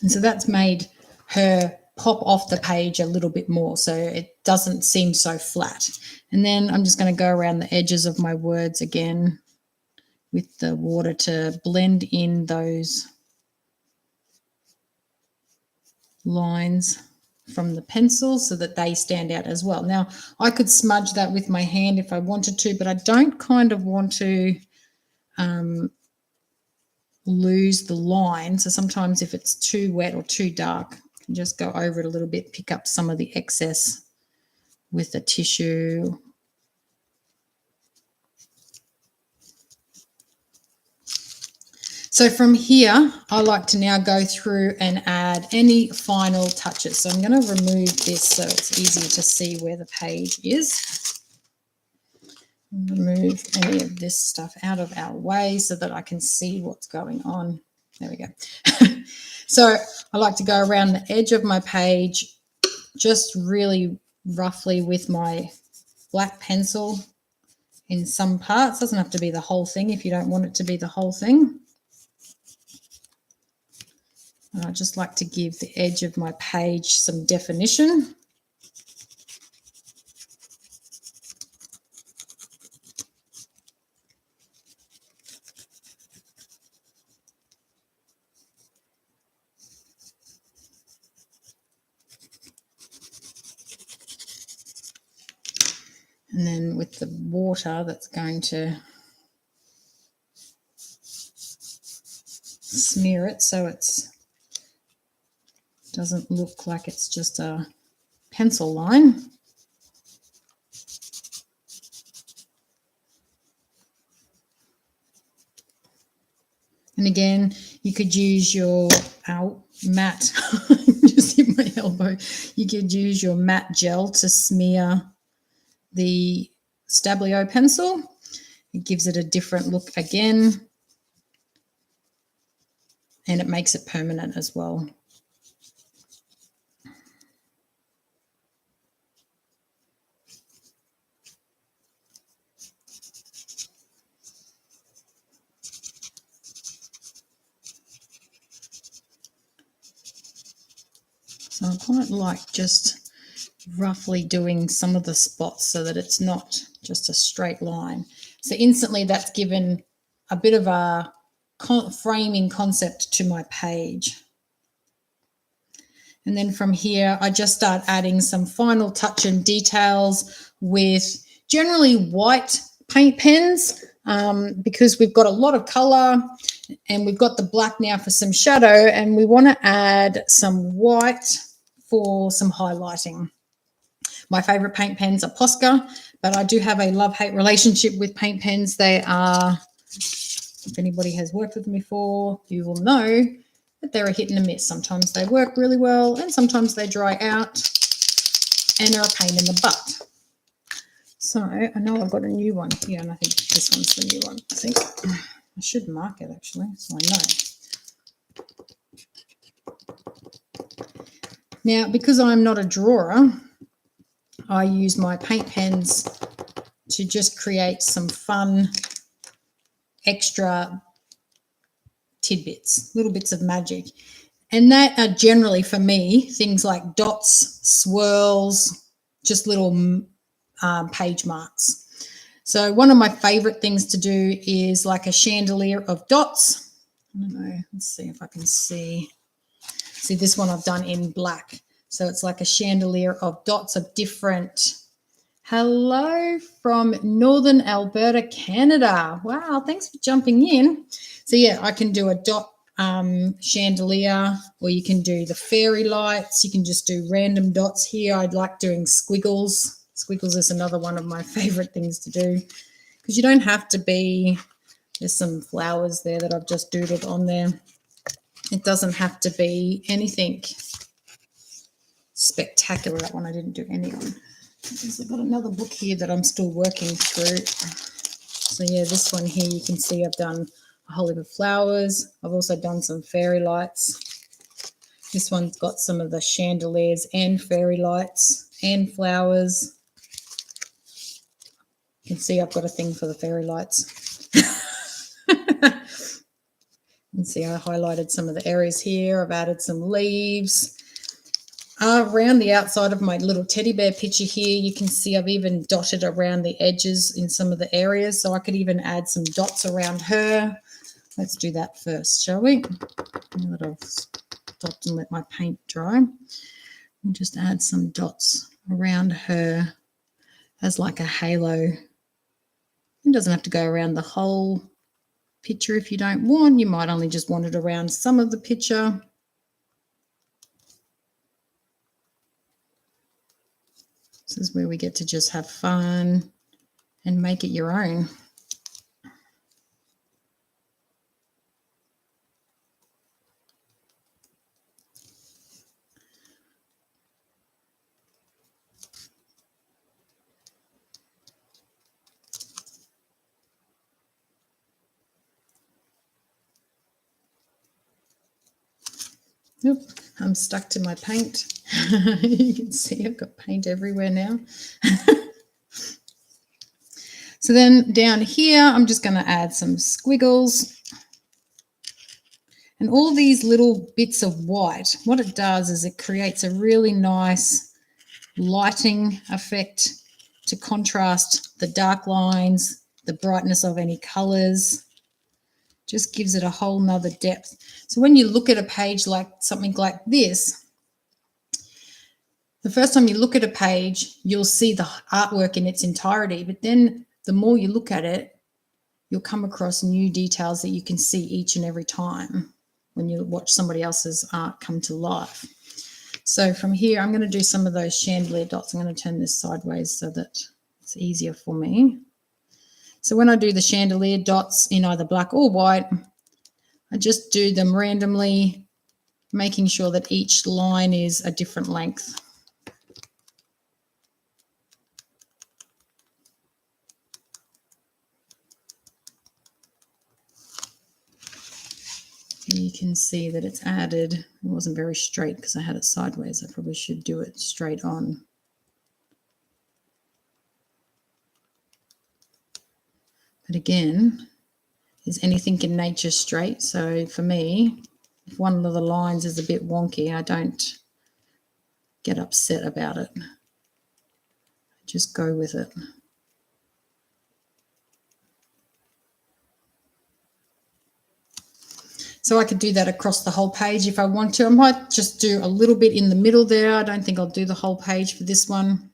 And so that's made her pop off the page a little bit more, so it doesn't seem so flat. And then I'm just going to go around the edges of my words again with the water to blend in those lines from the pencil so that they stand out as well. Now, I could smudge that with my hand if I wanted to, but I don't kind of want to lose the line. So sometimes if it's too wet or too dark, I can just go over it a little bit, pick up some of the excess with a tissue. So from here, I like to now go through and add any final touches. So I'm going to remove this so it's easier to see where the page is. Remove any of this stuff out of our way so that I can see what's going on. There we go. So I like to go around the edge of my page just really roughly with my black pencil in some parts. Doesn't have to be the whole thing if you don't want it to be the whole thing. And I just like to give the edge of my page some definition. And then with the water, that's going to smear it so it's doesn't look like it's just a pencil line. And again, you could use your matte, just hit my elbow. You could use your matte gel to smear the Stabilo pencil. It gives it a different look again, and it makes it permanent as well. So I quite like just roughly doing some of the spots so that it's not just a straight line. So instantly that's given a bit of a framing concept to my page. And then from here, I just start adding some final touch and details with generally white paint pens because we've got a lot of color and we've got the black now for some shadow, and we want to add some white for some highlighting. My favorite paint pens are Posca, but I do have a love-hate relationship with paint pens. They are, if anybody has worked with them before, you will know that they're a hit and a miss. Sometimes they work really well and sometimes they dry out and they're a pain in the butt. So I know I've got a new one here, and I think this one's the new one. I think I should mark it actually so I know. Now, because I'm not a drawer, I use my paint pens to just create some fun extra tidbits, little bits of magic. And that are generally, for me, things like dots, swirls, just little page marks. So one of my favorite things to do is like a chandelier of dots. I don't know, let's see if I can see. See, this one I've done in black. So it's like a chandelier of dots of different. Hello from Northern Alberta, Canada. Wow, thanks for jumping in. So yeah, I can do a dot chandelier, or you can do the fairy lights. You can just do random dots here. I'd like doing squiggles. Squiggles is another one of my favorite things to do because you don't have to be, there's some flowers there that I've just doodled on there. It doesn't have to be anything spectacular. That one I didn't do any on. I've got another book here that I'm still working through. So yeah, this one here, you can see I've done a whole heap of flowers. I've also done some fairy lights. This one's got some of the chandeliers and fairy lights and flowers. You can see I've got a thing for the fairy lights. You can see I highlighted some of the areas here. I've added some leaves. Around the outside of my little teddy bear picture here, you can see I've even dotted around the edges in some of the areas. So I could even add some dots around her. Let's do that first, shall we? Now that I've stopped and let my paint dry, and just add some dots around her as like a halo. It doesn't have to go around the whole picture if you don't want. You might only just want it around some of the picture. This is where we get to just have fun and make it your own. Nope, I'm stuck to my paint. You can see I've got paint everywhere now. So then down here, I'm just going to add some squiggles. And all these little bits of white, what it does is it creates a really nice lighting effect to contrast the dark lines, the brightness of any colors. Just gives it a whole nother depth. So when you look at a page like something like this, the first time you look at a page, you'll see the artwork in its entirety, but then the more you look at it, you'll come across new details that you can see each and every time when you watch somebody else's art come to life. So from here, I'm going to do some of those chandelier dots. I'm going to turn this sideways so that it's easier for me. So when I do the chandelier dots in either black or white, I just do them randomly, making sure that each line is a different length. You can see that it's added. It wasn't very straight because I had it sideways. I probably should do it straight on. But again, is anything in nature straight? So for me, if one of the lines is a bit wonky, I don't get upset about it. I just go with it. So I could do that across the whole page if I want to. I might just do a little bit in the middle there. I don't think I'll do the whole page for this one.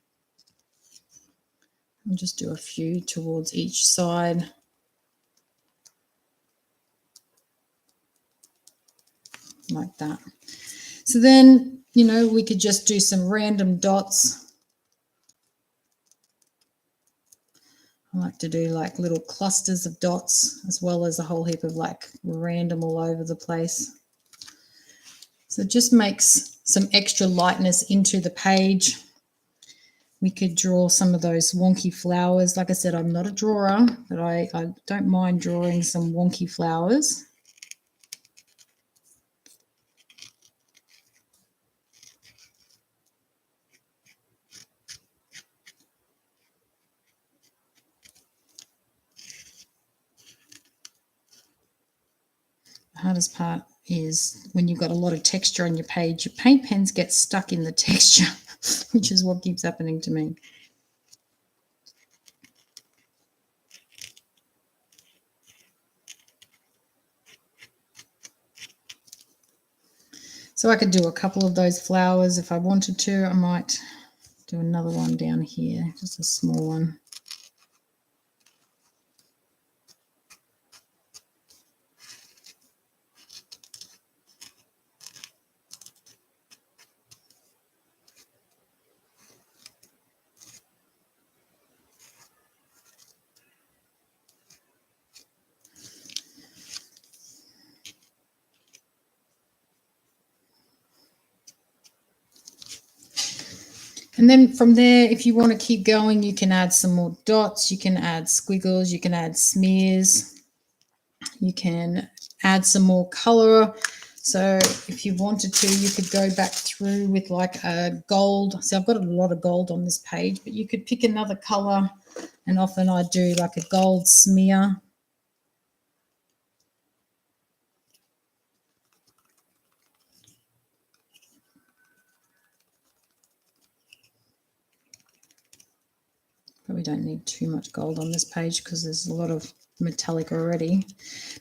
I'll just do a few towards each side. Like that. So then, you know, we could just do some random dots. I like to do like little clusters of dots as well as a whole heap of like random all over the place. So it just makes some extra lightness into the page. We could draw some of those wonky flowers. Like I said, I'm not a drawer, but I don't mind drawing some wonky flowers. The hardest part is when you've got a lot of texture on your page, your paint pens get stuck in the texture, which is what keeps happening to me. So I could do a couple of those flowers if I wanted to. I might do another one down here, just a small one. And then from there, if you want to keep going, you can add some more dots, you can add squiggles, you can add smears, you can add some more color. So if you wanted to, you could go back through with like a gold. So I've got a lot of gold on this page, but you could pick another color, and often I do like a gold smear. Probably don't need too much gold on this page because there's a lot of metallic already.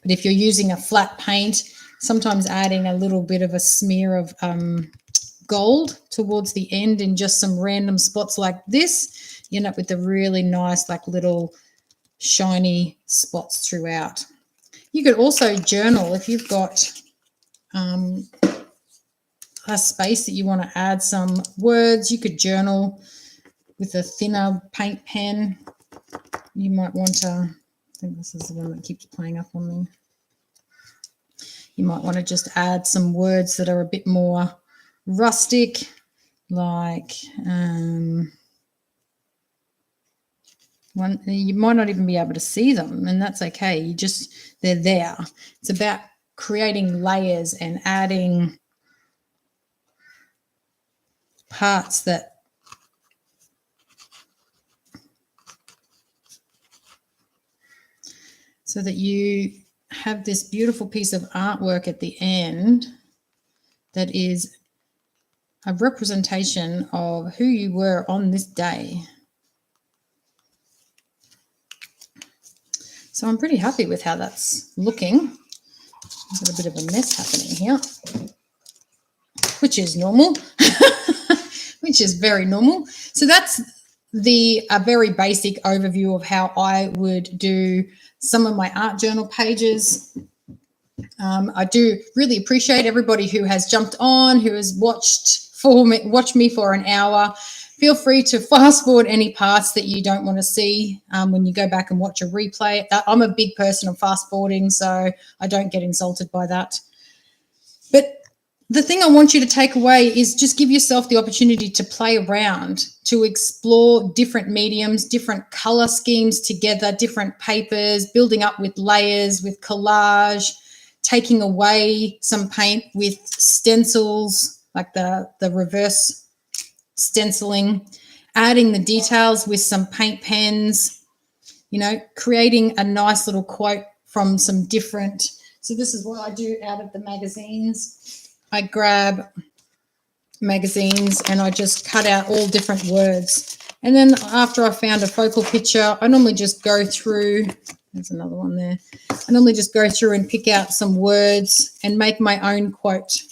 But if you're using a flat paint, sometimes adding a little bit of a smear of gold towards the end in just some random spots like this, you end up with a really nice like little shiny spots throughout. You could also journal if you've got a space that you want to add some words. You could journal with a thinner paint pen. You might want to, I think this is the one that keeps playing up on me. You might want to just add some words that are a bit more rustic, like one, you might not even be able to see them, and that's okay. They're there. It's about creating layers and adding parts that so that you have this beautiful piece of artwork at the end that is a representation of who you were on this day. So I'm pretty happy with how that's looking. I've got a bit of a mess happening here, which is normal, which is very normal. So that's a very basic overview of how I would do some of my art journal pages. I do really appreciate everybody who has jumped on, who has watched me for an hour. Feel free to fast forward any parts that you don't want to see when you go back and watch a replay. I'm a big person of fast forwarding, so I don't get insulted by that. But the thing I want you to take away is just give yourself the opportunity to play around, to explore different mediums, different color schemes together, different papers, building up with layers, with collage, taking away some paint with stencils, like the reverse stenciling, adding the details with some paint pens, creating a nice little quote from some different. So this is what I do out of the magazines. I grab magazines and I just cut out all different words. And then after I found a focal picture, I normally just go through, there's another one there. I normally just go through and pick out some words and make my own quote.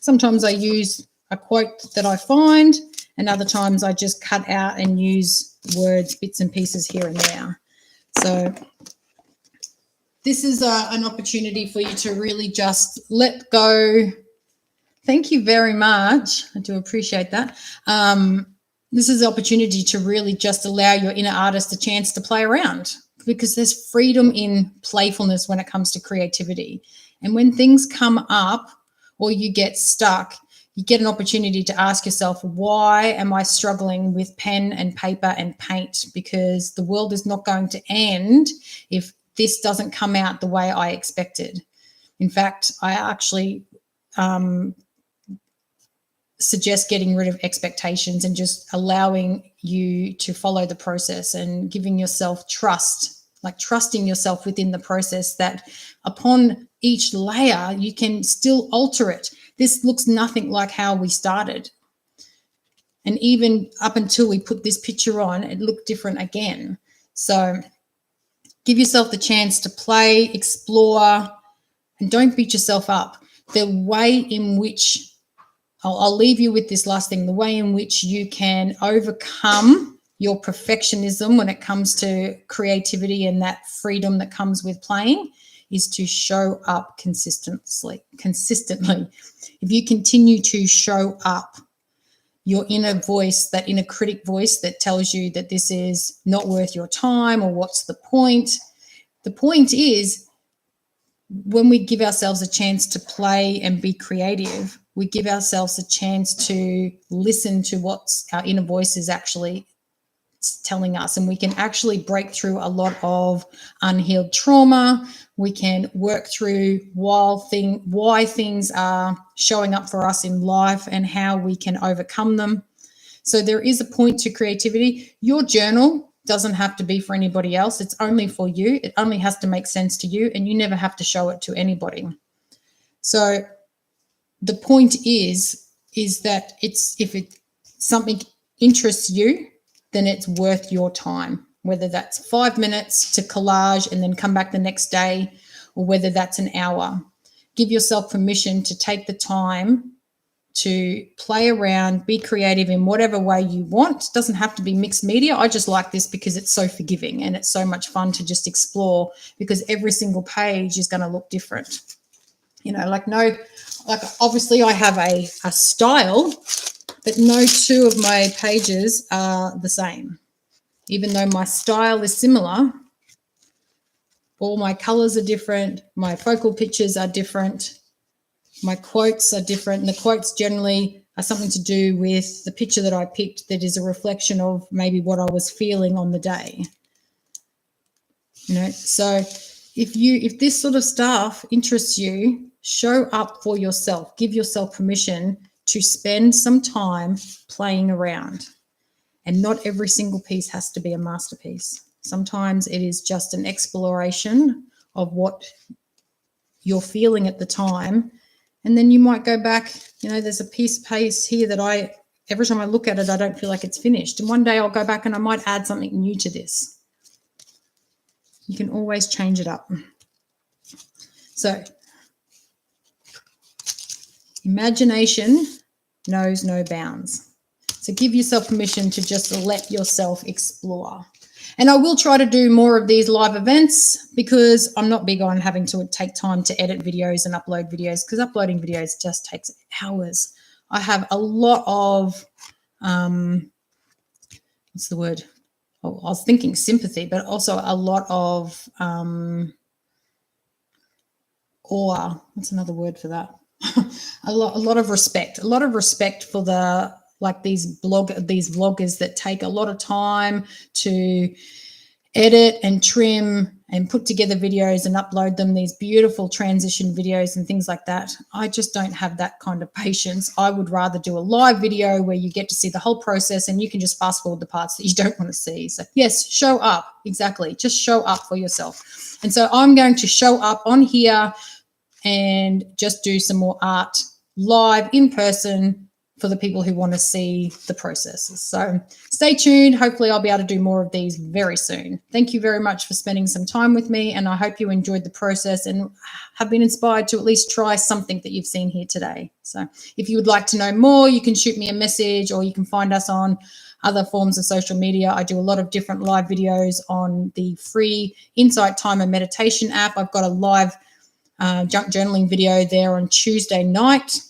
Sometimes I use a quote that I find, and other times I just cut out and use words, bits and pieces here and there. So this is an opportunity for you to really just let go. Thank you very much. I do appreciate that. This is an opportunity to really just allow your inner artist a chance to play around, because there's freedom in playfulness when it comes to creativity. And when things come up or you get stuck, you get an opportunity to ask yourself, why am I struggling with pen and paper and paint? Because the world is not going to end if this doesn't come out the way I expected. In fact, I actually suggest getting rid of expectations and just allowing you to follow the process and giving yourself trust, like trusting yourself within the process, that upon each layer you can still alter it. This looks nothing like how we started. And even up until we put this picture on, it looked different again. So give yourself the chance to play, explore, and don't beat yourself up. The way in which I'll leave you with this last thing, the way in which you can overcome your perfectionism when it comes to creativity and that freedom that comes with playing is to show up consistently. If you continue to show up, your inner voice, that inner critic voice that tells you that this is not worth your time or what's the point. The point is, when we give ourselves a chance to play and be creative, We give ourselves a chance to listen to what our inner voice is actually telling us, and we can actually break through a lot of unhealed trauma. We can work through why things are showing up for us in life and how we can overcome them. So there is a point to creativity. Your journal doesn't have to be for anybody else. It's only for you. It only has to make sense to you, and you never have to show it to anybody. So the point is that if something interests you, then it's worth your time, whether that's 5 minutes to collage and then come back the next day, or whether that's an hour. Give yourself permission to take the time to play around, be creative in whatever way you want. It doesn't have to be mixed media. I just like this because it's so forgiving and it's so much fun to just explore, because every single page is going to look different. Like obviously I have a style, but no two of my pages are the same. Even though my style is similar, all my colors are different, my focal pictures are different, my quotes are different, and the quotes generally are something to do with the picture that I picked that is a reflection of maybe what I was feeling on the day. So if this sort of stuff interests you, show up for yourself. Give yourself permission to spend some time playing around. And not every single piece has to be a masterpiece. Sometimes it is just an exploration of what you're feeling at the time. And then you might go back, there's a piece here that every time I look at it, I don't feel like it's finished. And one day I'll go back and I might add something new to this. You can always change it up. So, imagination knows no bounds. So give yourself permission to just let yourself explore. And I will try to do more of these live events, because I'm not big on having to take time to edit videos and upload videos, because uploading videos just takes hours. I have a lot of, what's the word? Oh, I was thinking sympathy, but also a lot of awe. What's another word for that? a lot of respect for these vloggers that take a lot of time to edit and trim and put together videos and upload them, these beautiful transition videos and things like that. I just don't have that kind of patience. I would rather do a live video where you get to see the whole process and you can just fast forward the parts that you don't want to see. So yes, show up. Exactly. Just show up for yourself. And so I'm going to show up on here and just do some more art live in person for the people who want to see the processes. So stay tuned. Hopefully I'll be able to do more of these very soon. Thank you very much for spending some time with me, and I hope you enjoyed the process and have been inspired to at least try something that you've seen here today. So if you would like to know more, you can shoot me a message, or you can find us on other forms of social media. I do a lot of different live videos on the free Insight Timer meditation app. I've got a live junk journaling video there on Tuesday night.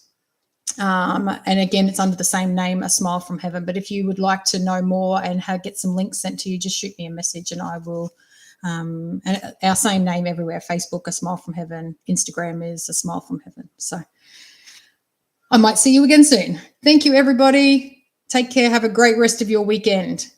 And again, it's under the same name, A Smile from Heaven. But if you would like to know more and get some links sent to you, just shoot me a message and I will. And our same name everywhere: Facebook, A Smile from Heaven; Instagram is A Smile from Heaven. So I might see you again soon. Thank you, everybody. Take care. Have a great rest of your weekend.